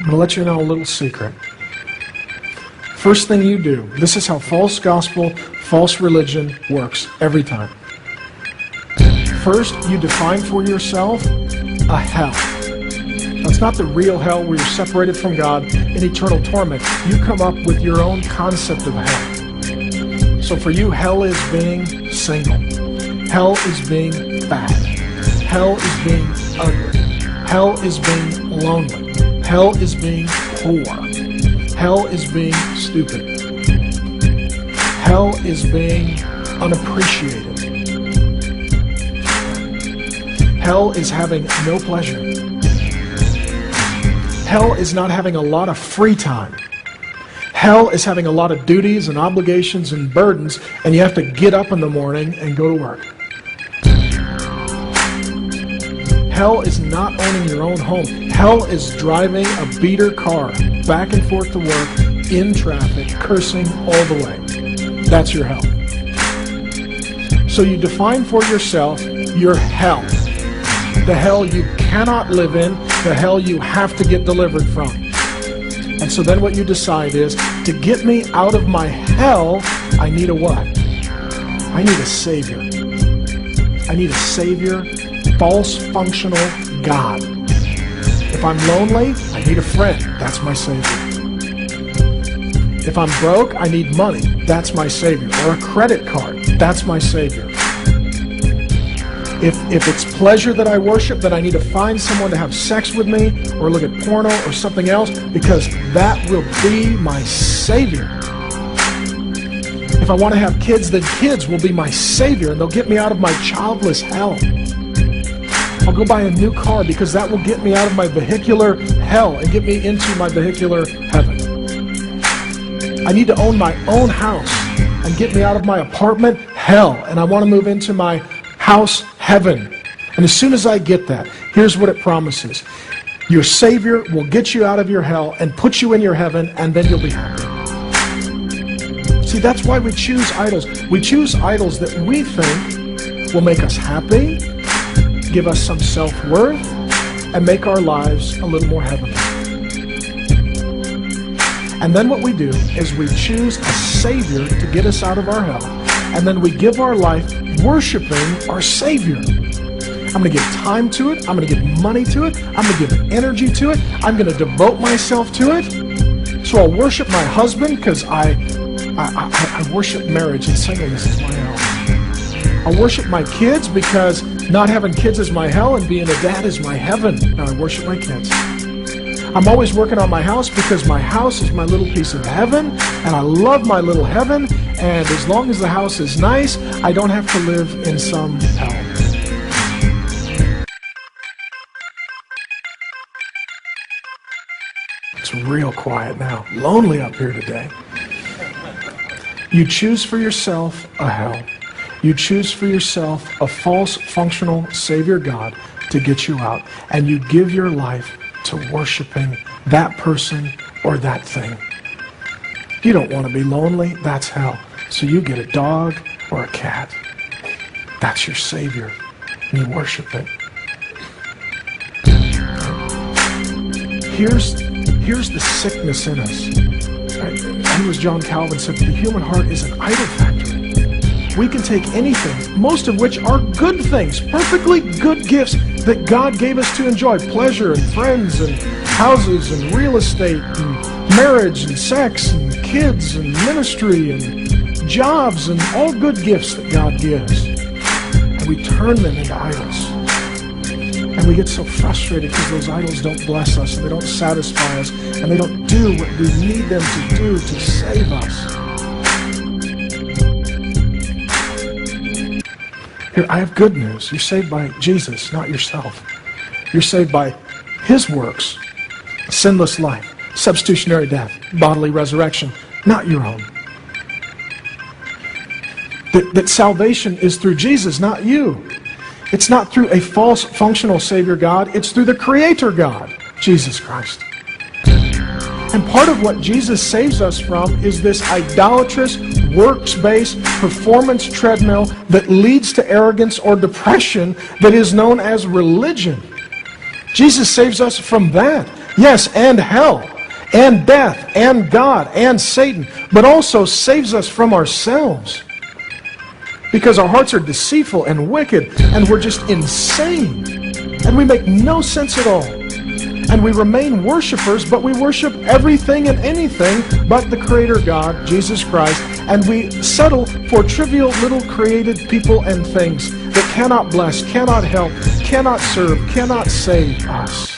I'm going to let you know a little secret. First thing you do, this is how false gospel, false religion works every time. First, you define for yourself a hell. That's not the real hell where you're separated from God in eternal torment. You come up with your own concept of hell. So for you, hell is being single. Hell is being fat. Hell is being ugly. Hell is being lonely. Hell is being poor. Hell is being stupid. Hell is being unappreciated. Hell is having no pleasure. Hell is not having a lot of free time. Hell is having a lot of duties and obligations and burdens, and you have to get up in the morning and go to work. Hell is not owning your own home. Hell is driving a beater car back and forth to work in traffic, cursing all the way. That's your hell. So you define for yourself your hell. The hell you cannot live in, the hell you have to get delivered from. And so then what you decide is, to get me out of my hell, I need a what? I need a Savior. I need a Savior, false functional God. If I'm lonely, I need a friend. That's my Savior. If I'm broke, I need money. That's my Savior. Or a credit card. That's my Savior. If it's pleasure that I worship, then I need to find someone to have sex with me or look at porno or something else, because that will be my Savior. If I want to have kids, then kids will be my Savior, and they'll get me out of my childless hell. I'll go buy a new car because that will get me out of my vehicular hell and get me into my vehicular heaven. I need to own my own house and get me out of my apartment hell, and I want to move into my house heaven. And as soon as I get that, here's what it promises. Your Savior will get you out of your hell and put you in your heaven, and then you'll be happy. See, that's why we choose idols. We choose idols that we think will make us happy, give us some self-worth, and make our lives a little more heavenly. And then what we do is we choose a Savior to get us out of our hell, and then we give our life worshiping our Savior. I'm going to give time to it. I'm going to give money to it. I'm going to give energy to it. I'm going to devote myself to it. So I'll worship my husband because I worship marriage, and singleness is my hell. I'll worship my kids because not having kids is my hell and being a dad is my heaven. Now I worship my kids. I'm always working on my house because my house is my little piece of heaven, and I love my little heaven, and as long as the house is nice, I don't have to live in some hell. It's real quiet now. Lonely up here today. You choose for yourself a hell. You choose for yourself a false functional Savior God to get you out, and you give your life to worshiping that person or that thing. You don't want to be lonely, that's hell. So you get a dog or a cat. That's your Savior, and you worship it. Here's the sickness in us. I think it was John Calvin said, the human heart is an idol factory. We can take anything, most of which are good things, perfectly good gifts that God gave us to enjoy. Pleasure and friends and houses and real estate and marriage and sex and kids and ministry and jobs and all good gifts that God gives. And we turn them into idols. And we get so frustrated because those idols don't bless us and they don't satisfy us and they don't do what we need them to do to save us. Here, I have good news. You're saved by Jesus, not yourself. You're saved by His works, sinless life, substitutionary death, bodily resurrection, not your own. That salvation is through Jesus, not you. It's not through a false functional Savior God. It's through the Creator God, Jesus Christ. And part of what Jesus saves us from is this idolatrous, works-based performance treadmill that leads to arrogance or depression that is known as religion. Jesus saves us from that. Yes, and hell, and death, and God, and Satan, but also saves us from ourselves. Because our hearts are deceitful and wicked, and we're just insane. And we make no sense at all. And we remain worshipers, but we worship everything and anything but the Creator God, Jesus Christ, and we settle for trivial little created people and things that cannot bless, cannot help, cannot serve, cannot save us.